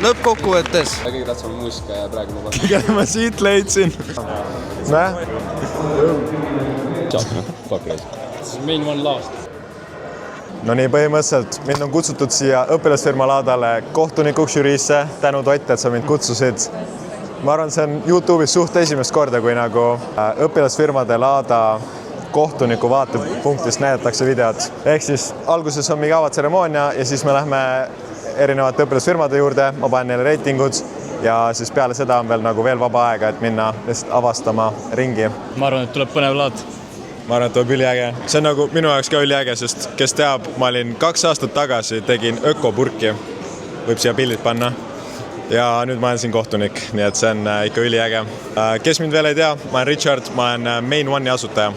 lõppkokkuvõttes. Kõige tähtsam on muusika ja praegu ma Kõige ma siit leidsin. Näe? Fuck it. This is main one last. No nii, põhimõtteliselt mind on kutsutud siia õpilasfirma laadale kohtunikuks žüriisse. Tänu Tott, et sa mind kutsusid. Ma arvan, see on YouTube'is suht esimest korda, kui nagu õpilasfirmade laada kohtuniku vaatepunktist näidatakse videot. Ehk siis alguses on mingi avatseremoonia ja siis me lähme erinevate õpilasfirmade juurde, ma panen neile reitingud ja siis peale seda on veel vaba aega, et minna lihtsalt avastama ringi. Ma arvan, et tuleb põnev laad. Ma arvan, et tuleb üliäge. See on nagu minu jaoks ka üliäge, sest kes teab, ma olin 2 aastat tagasi, tegin ökopurki. Võib siia pildid panna. Ja nüüd ma olen siin kohtunik, nii et see on ikka üliäge. Kes mind veel ei tea, ma olen Richard, ma olen Main One'i asutaja.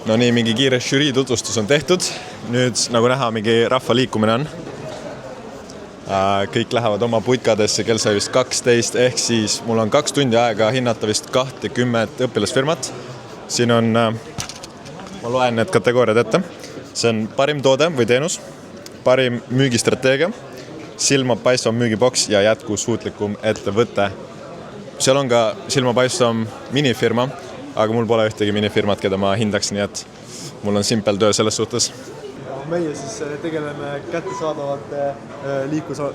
No nii, mingi kiire žürii tutvustus on tehtud. Nüüd, nagu näha, mingi rahva liikumine on. Kõik lähevad oma putkadesse, kell sai vist 12, ehk siis mul on 2 tundi aega hinnata vist 20 õpilasfirmat. Siin on, ma loen need kategooriad ette. See on parim toode või teenus, parim müügistrateegia, silmapaistvam müügiboks ja jätkusuutlikum ettevõte. Seal on ka silmapaistvam minifirma, aga mul pole ühtegi minifirmat, keda ma hindaks, nii et mul on simpel töö selles suhtes. Meie siis tegeleme kättesaadavate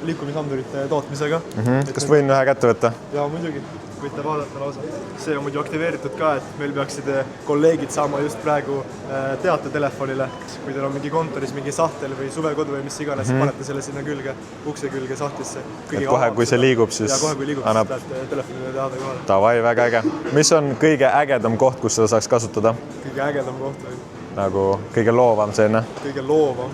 liikumisandurite tootmisega. Kas võin ühe kätte võtta? Ja muidugi, võite vaadata lausa. See on muidu aktiveeritud ka, et meil peaksid kolleegid saama just praegu teate telefonile. Kui teil on mingi kontoris mingi sahtel või suvekodu või mis iganes, panete selle sinna külge, ukse külge sahtlisse. Et kohe, kui see liigub, siis annab telefonile teada kohale. Tavai, väga äge. Mis on kõige ägedam koht, kus seda saaks kasutada? Kõige ägedam koht või? Nagu kõige loovam selline? Kõige loovam.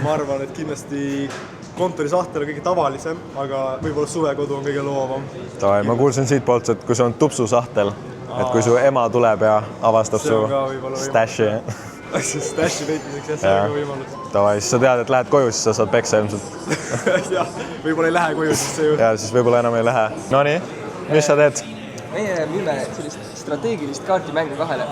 Ma arvan, et kindlasti kontori sahtel on kõige tavalisem, aga võib-olla suvekodu on kõige loovam. Tavai, ma kuulsin siit poolt, et kui see on tupsu sahtel, et kui su ema tuleb ja avastab su stashi. Stashi peitmiseks, jah, see on ka võimalus. Tavai, siis sa tead, et lähed koju, siis sa saad peksa ilmselt. Jah, võib-olla ei lähe koju, siis see ju. Ja siis võib-olla enam ei lähe. No nii, mis sa teed? Meie müüme sellist strateegilist kaartimängu kahele.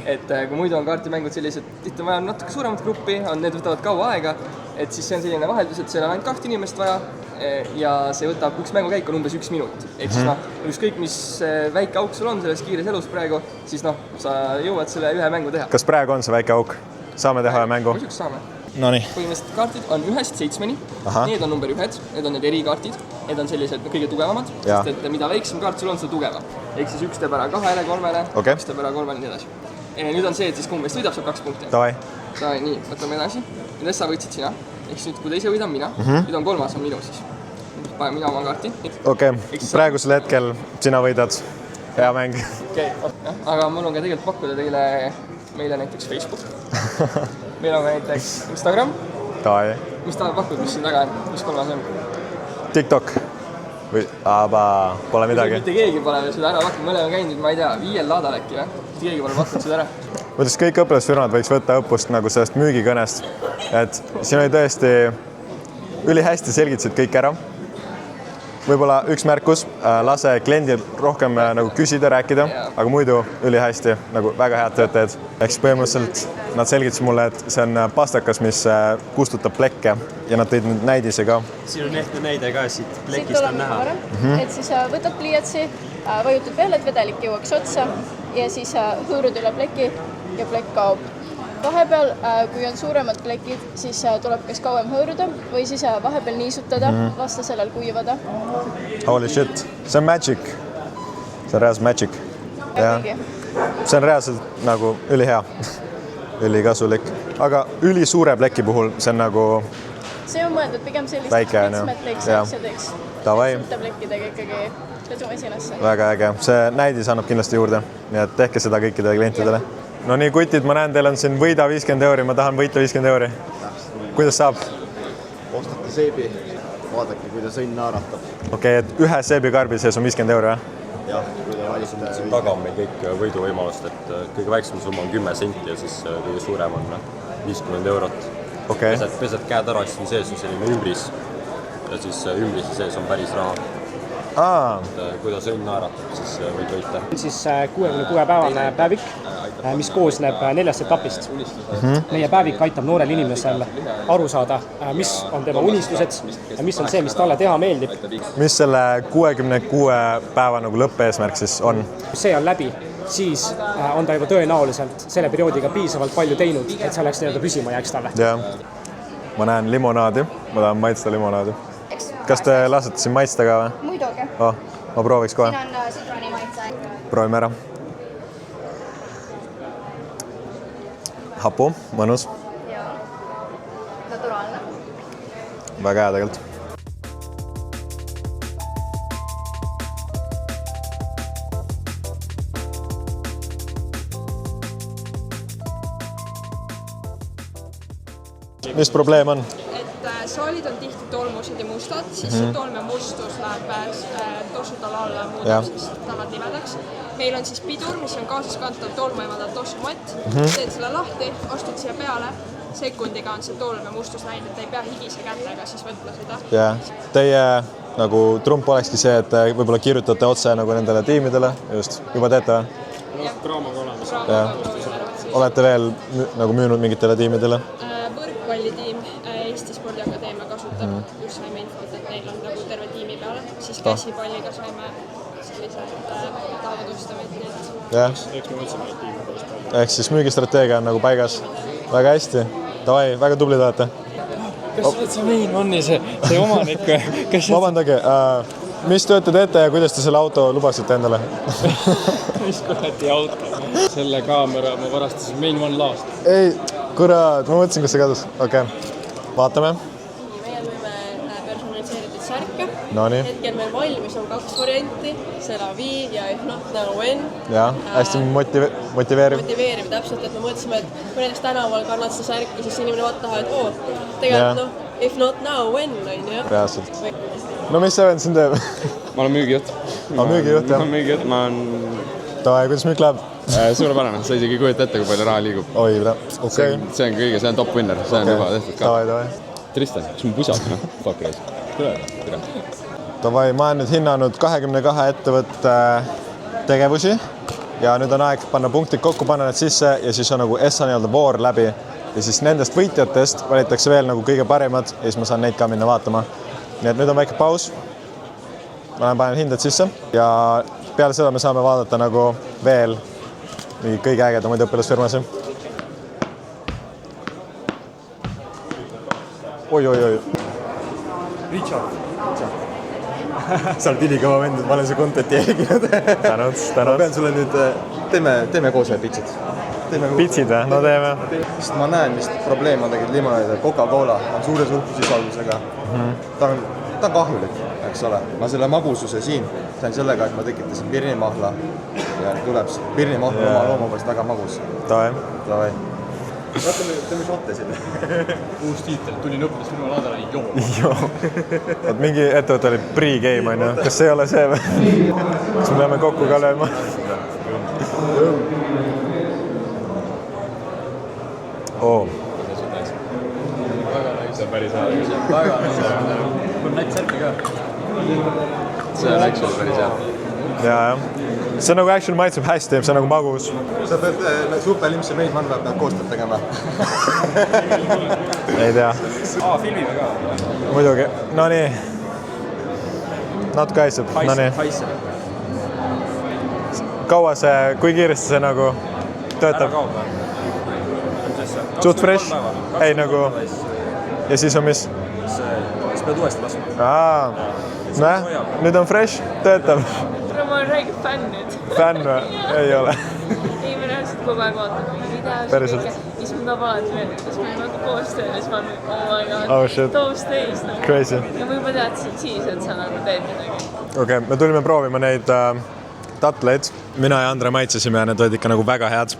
Et kui muidu on kaartimängud sellised, tihti on vaja natuke suuremat gruppi, need võtavad kaua aega, et siis see on selline vaheldus, et seal on ainult 2 inimest vaja ja see võtab, üks mängukäik on umbes 1 minut. Ehk siis ükskõik mis väike auk sul on selles kiires elus praegu, siis sa jõuad selle ühe mängu teha. Kas praegu on see väike auk? Saame teha ühe mängu? Muiduks saame. Nonii. Põhimõtteliselt kaartid on 1-7, need on number 1, need on need erikaartid, need on sellised kõige tugevamad, sest et mida väiksem kaart sul on, seda tugeva. Ehk siis 1 teeb ära 2-le, 3-le, 1 teeb ära 3-le, nii edasi. Nüüd on see, et siis kumb meist võidab, saab 2 punkti. Tavai. Nii, võtame edasi. Nendest sa võitsid sina. Ehk siis nüüd, kui teise võidan mina, nüüd on 3. on minu siis. Panen mina oma kaarti. Okei, praegusel hetkel sina võidad. Hea mäng. Aga mul on ka tegelikult pakkuda meile näiteks Facebook. Meil on ka näiteks Instagram. Tavai. Mis ta pakud, mis siin taga on? Mis 3. on? TikTok. Või, pole midagi. Mitte keegi pole seda ära pakkunud. Me oleme käinud, ma ei tea, 5 laadal äkki või? Mitte keegi pole pakkunud seda ära. Mõttes kõik õpilasfirmad võiks võtta õppust nagu sellest müügikõnest. Et siin oli tõesti ülihästi selgitasid kõik ära. Võib-olla üks märkus, lase kliendil rohkem nagu küsida, rääkida, aga muidu ülihästi, nagu väga head töötajad. Ehk siis põhimõtteliselt nad selgitasid mulle, et see on pastakas, mis kustutab plekke ja nad tõid nüüd näidise ka. Siin on ehte näide ka, siit plekist on näha. Et siis võtad pliiatsi, vajutad peale, et vedelik jõuaks otsa ja siis hõõrud üle pleki ja plekk kaob. Vahepeal, kui on suuremad plekid, siis tuleb kas kauem hõõruda või siis vahepeal niisutada, lasta sellel kuivada. Holy shit, see on magic. See on reaalselt magic. See on reaalselt nagu ülihea, ülikasulik. Aga ülisuure pleki puhul see on nagu see on mõeldud pigem sellist pitsmeteks asjadeks. Suurte plekkidega ikkagi pesumasinasse. Väga äge. See näidis annab kindlasti juurde, nii et tehke seda kõikidele klientidele. No nii, kutid, ma näen, teil on siin võida 50 €, ma tahan võita 50 €. Kuidas saab? Ostate seebi, vaadake, kui ta sõnn naaratab. Okei, et ühe seebikarbi sees on 50 €, jah? Jah, kui ta valite. Taga on meil kõik võiduvõimalust, et kõige väiksem summa on 10 senti ja siis kõige suurem on 50 €. Pesed käed ära, siis siin sees on selline ümbris ja siis ümbrise sees on päris raha. kuidas õnn naeratab, siis võid võita. Siis 66-päevane päevik, mis koosneb 4 etapist. Meie päevik aitab noorel inimesel aru saada, mis on tema unistused ja mis on see, mis talle teha meeldib. Mis selle 66 päeva nagu lõppeesmärk siis on? See on läbi, siis on ta juba tõenäoliselt selle perioodiga piisavalt palju teinud, et see oleks nii-öelda püsima jääks talle. Jah. Ma näen limonaadi, ma tahan maitsta limonaadi. Kas te lasete siin maitsta ka või? Muidugi. Ma prooviks kohe. Siin on sitroni maitse. Proovime ära. Hapu, mõnus. Jaa. Naturaalne. Väga hea tegelikult. Mis probleem on? Saalid on tihti tolmused ja mustad, siis see tolme mustus läheb tossudele alla ja muudab siis talad nimedaks. Meil on siis pidur, mis on kaasaskantav tolmu eemaldav tossumatt. Teed selle lahti, astud siia peale, sekundiga on see tolm ja mustus läinud, et ei pea higise kätega siis võtma seda. Teie nagu trump olekski see, et võib-olla kirjutate otse nagu nendele tiimidele, just, juba teete või? Kroomaga olemas. Olete veel nagu müünud mingitele tiimidele? Võrkpallitiim Eesti Spordiakadeemia kasutab, just saime infot, et neil on nagu terve tiimi peale, siis käsipalliga saime sellised taavadustamid. Eks me võtsime neid tiime pärast palju. Ehk siis müügistrateegia on nagu paigas. Väga hästi. Davai, väga tublid olete. Kas sa oled see main onni, see omanik või? Vabandage, mis tööd te teete ja kuidas te selle auto lubasite endale? Mis kuradi auto? Selle kaamera ma varastasin main one laast. Ei, kurat, ma mõtlesin, kas see kadus. Okei, vaatame. Meie müüme personaliseeritud särke. Nonii. Hetkel meil valmis on 2 varianti, c'est la vie ja if not now when. Jaa, hästi motiveeriv. Motiveeriv täpselt, et me mõtlesime, et kui näiteks tänaval kannad seda särki, siis inimene vaatavad, et tegelikult if not now when on ju. Reaalselt. No mis see vend siin teeb? Ma olen müügijuht. Müügijuht, jah? Ma olen müügijuht, ma olen... Davai, kuidas müük läheb? Suurepärane, sa isegi kujuta ette, kui palju raha liigub. Oi, okei. See on kõige, see on top winner, see on juba tehtud ka. Davai. Tristan, kas mu pusad, fuck reis. Tule. Davai, ma olen nüüd hinnanud 22 ettevõtte tegevusi ja nüüd on aeg panna punktid kokku, panna need sisse ja siis on nagu ESSA nii-öelda voor läbi ja siis nendest võitjatest valitakse veel nagu kõige parimad ja siis ma saan neid ka minna vaatama. Nii et nüüd on väike paus. Ma panen hinded sisse ja peale seda me saame vaadata nagu veel kõige ägedamaid õpilasfirmasi. Oi. Richard. Sa oled ülikõva vend, ma olen su contenti jälginud. Tänud. Ma pean sulle nüüd, teeme koos veel pitsid. Pitsid või? No teeme. Sest ma näen, mis probleem on tegelikult limonaadil. Coca-Cola on suure suhkrusisaldusega. Ta on kahjulik, eks ole. Ma selle magususe siin sain sellega, et ma tekitasin pirnimahla ja tuleb pirnimahla oma loomavast väga magus. Davai. Teeme šotte sinna. Uus tiitel, tulin õppides minu laadale, joo. Mingi ettevõte oli pre-game, on ju. Kas see ei ole see või? Kas me peame kokku ka lööma? See on päris hea. Kui näid särki ka. See on actually päris hea. Jah. See nagu actually maitseb hästi, see on nagu magus. Sa pead superlimse meid manna, pead koostööd tegema. Ei tea. Filmime ka. Muidugi. No nii. Natuke haiseb. Haiseb. Kaua see, kui kiiresti see nagu töötab? Suht fresh? Ei nagu... Ja siis on mis? Siis pead uuesti laskma. Näe, nüüd on fresh, töötab. Ma olen räige fänn nüüd. Fänn või? Ei ole. Ei, me reaalselt kogu aeg vaatame mingi videosid. Päriselt? Siis me tahab alati veel, siis me oleme koostööl ja siis ma olen, oh my god, Oh shit. those days. Crazy. Ja ma juba teadsin siis, et sa nagu teed midagi. Okei, me tulime proovima neid tatleid. Mina ja Andre maitsesime ja need olid ikka nagu väga head.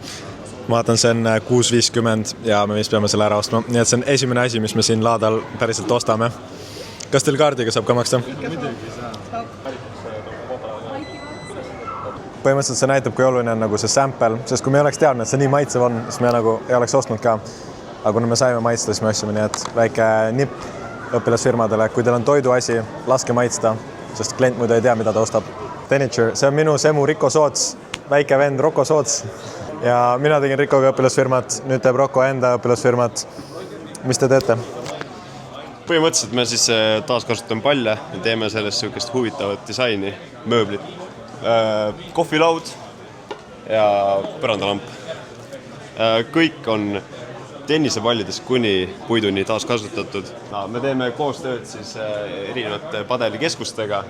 Ma vaatan, see on 6.50 ja me vist peame selle ära ostma. Nii et see on esimene asi, mis me siin laadal päriselt ostame. Kas teil kaardiga saab ka maksta? Põhimõtteliselt see näitab, kui oluline on nagu see sample, sest kui me oleks teadnud, et see nii maitsev on, siis me nagu ei oleks ostnud ka. Aga kui me saime maitsta, siis me ostsime, nii et väike nipp õpilasfirmadele, kui teil on toiduasi, laske maitsta. sest klient muidu ei tea, mida ta ostab. Teniture, see on minu semu Riko Soots, väike vend Roko Soots. Ja mina tegin Rikoga õpilasfirmat, nüüd teeb Roko enda õpilasfirmat. Mis te teete? Põhimõtteliselt me siis taaskasutame palle ja teeme sellest sellist huvitavat disaini, mööblit, kohvilaud ja põrandalamp. Kõik on tennisepallidest kuni puiduni taaskasutatud. Me teeme koostööd siis erinevate padelikeskustega.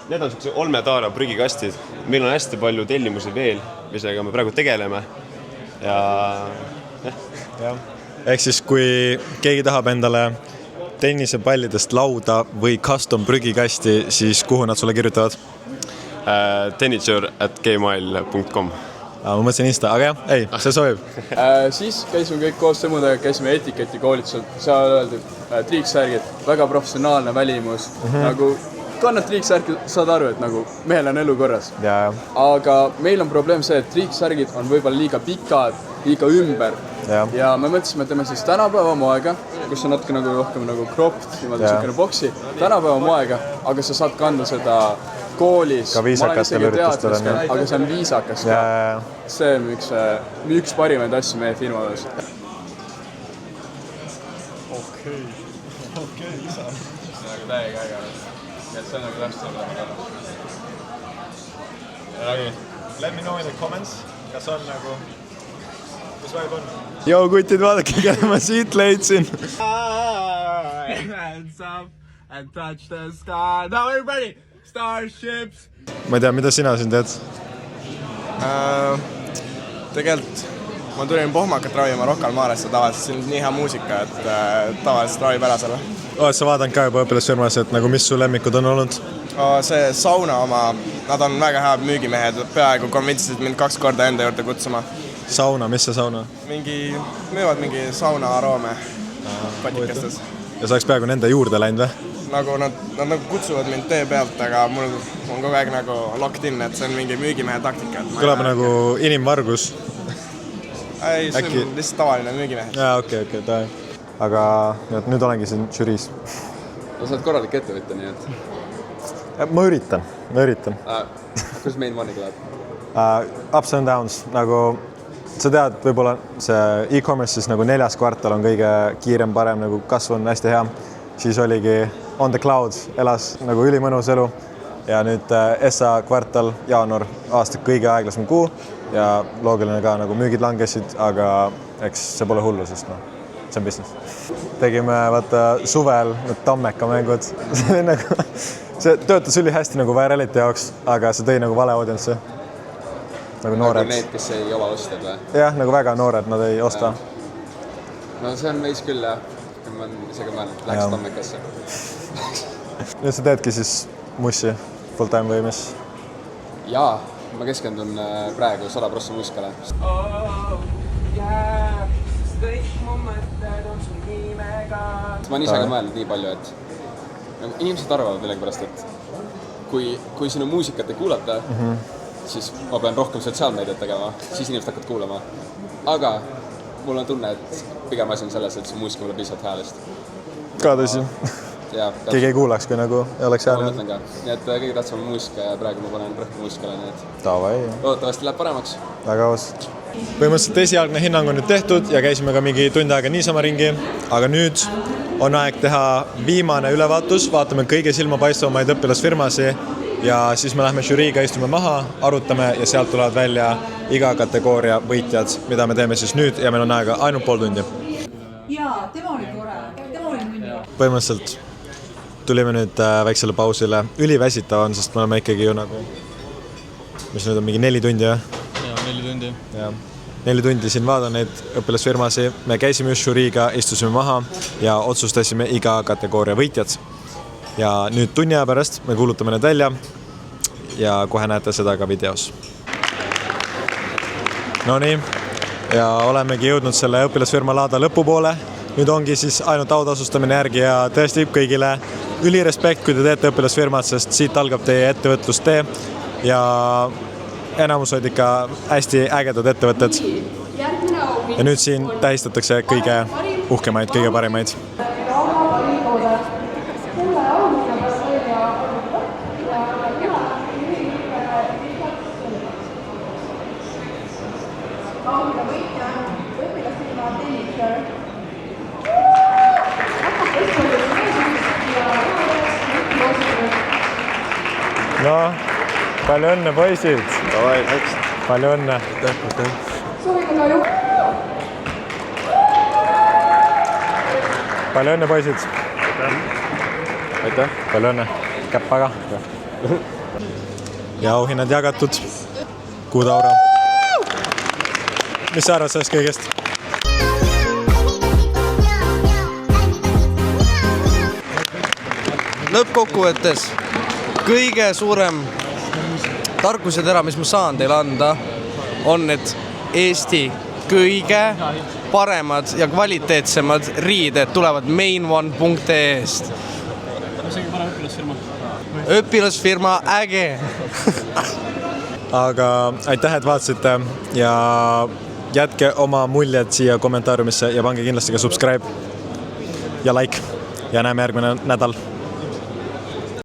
Need on sellised olmetaara prügikastid. Meil on hästi palju tellimusi veel, millega me praegu tegeleme. Ja. Ehk siis, kui keegi tahab endale tennisepallidest lauda või custom prügikasti, siis kuhu nad sulle kirjutavad? Teniture@gmail.com. Ma mõtlesin Insta, aga jah, ei, see sobib. Siis käisime kõik koos sõmudega, käisime etiketi koolitusel, seal öeldi triiksärgid, väga professionaalne välimus, nagu kannad triiksärgi, saad aru, et nagu mehel on elu korras. Aga meil on probleem see, et triiksärgid on võib-olla liiga pikad, liiga ümber. Ja me mõtlesime, et teeme siis tänapäeva moega, kus on natuke nagu rohkem nagu cropped, niimoodi boksi, tänapäeva moega, aga sa saad kanda seda koolis, ka viisakatel üritustel on. Aga see on viisakas ka. See on üks parimaid asju meie firmades. Okei, isa. See on nagu täiega äge. See on nagu täpselt Okay. Let me know in the comments, kas on nagu, kus vibe on? Joo, kutid, vaadake, kelle ma siit leidsin. Hands up and touch the sky. Now everybody, starships. Ma ei tea, mida sina siin teed? Tegelikult ma tulin pohmakat ravima Rocca al Maresse tavaliselt, siin on nii hea muusika, et tavaliselt ravib ära selle. Oled sa vaadanud ka juba õpilasfirmas, et nagu mis su lemmikud on olnud? See sauna oma, nad on väga head müügimehed, peaaegu konvintsisid mind 2 korda enda juurde kutsuma. Sauna, mis see sauna? Müüvad mingi sauna aroome patikestes. Ja sa oleks peaaegu nende juurde läinud või? Nagu nad nagu kutsuvad mind tee pealt, aga mul on kogu aeg nagu locked in, et see on mingi müügimehe taktika. Kõlab nagu inimvargus. Ei, see on lihtsalt tavaline müügimehe. Jaa, okei, tahe. Aga nüüd olengi siin žüriis. No sa oled korralik ettevõtja, nii et... Ma üritan. Kus main money tuleb? Ups and downs, nagu sa tead, võib-olla see e-commerce'is nagu 4. kvartal on kõige kiirem, parem, nagu kasv on hästi hea. Siis oligi on the cloud, elas nagu ülimõnus elu ja nüüd SA kvartal, jaanuar, aasta kõige aeglasem kuu ja loogiline ka, nagu müügid langesid, aga eks see pole hullu, sest see on business. Tegime suvel need Tammeka mängud, see töötas üli hästi nagu virality jaoks, aga see tõi nagu vale audientsi. Nagu noored. Nagu need, kes ei oma ostjad või? Jah, nagu väga noored, nad ei osta. No see on veis küll, jah. Ma isegi mõelnud, et läheks Tammekasse. Nüüd sa teedki siis mussi full time või mis? Jaa, ma keskendun praegu 100% muusikale. Ma olen ise ka mõelnud nii palju, et inimesed arvavad millegipärast, et kui sinu muusikat ei kuulata, siis ma pean rohkem sotsiaalmeediat tegema, siis inimesed hakkavad kuulama. Aga mul on tunne, et pigem asi on selles, et see muusika mulle piisavalt häälest. Ka tõsi. Keegi ei kuulaks, kui nagu ei oleks hääl. Ma mõtlen ka. Nii et kõige tähtsam muusika ja praegu ma panen rõhku muusikale. Tavai. Loodetavasti läheb paremaks. Väga aus. Põhimõtteliselt esialgne hinnang on nüüd tehtud ja käisime ka mingi tund aega niisama ringi. Aga nüüd on aeg teha viimane ülevaatus. Vaatame kõige silmapaistvamaid õpilasfirmasi ja siis me lähme žüriiga, istume maha, arutame ja sealt tulevad välja iga kategooria võitjad, mida me teeme siis nüüd ja meil on aega ainult pool tundi. Jaa, tema oli tore. Tema oli mõni. Põhimõtteliselt tulime nüüd väiksele pausile. Üliväsitav on, sest me oleme ikkagi ju nagu, mis nüüd on mingi 4 tundi, jah? Jaa, 4 tundi. 4 tundi siin vaatan neid õpilasfirmasi. Me käisime just žüriiga, istusime maha ja otsustasime iga kategooria võitjad. Ja nüüd tunni aja pärast me kuulutame need välja ja kohe näete seda ka videos. Nonii, ja olemegi jõudnud selle õpilasfirma laada lõpupoole. Nüüd ongi siis ainult autasustamine järgi ja tõesti kõigile ülirespekt, kui te teete õpilasfirmat, sest siit algab teie ettevõtlustee ja enamus olid ikka hästi ägedad ettevõtted. Ja nüüd siin tähistatakse kõige uhkemaid, kõige parimaid. no, palju õnne, poisid! Palju õnne! Palju õnne, poisid! Aitäh! Palju õnne! Käppaga! Ja auhinnad jagatud. Kuudaura. Mis sa arvad sellest kõigest? Lõppkokkuvõttes kõige suurem tarkusetera, mis ma saan teile anda, on, et Eesti kõige paremad ja kvaliteetsemad riided tulevad mainone.ee-st. Isegi parem õpilasfirma. Õpilasfirma äge! Aga aitäh, et vaatasite ja jätke oma muljed siia kommentaariumisse ja pange kindlasti ka subscribe ja like ja näeme järgmine nädal.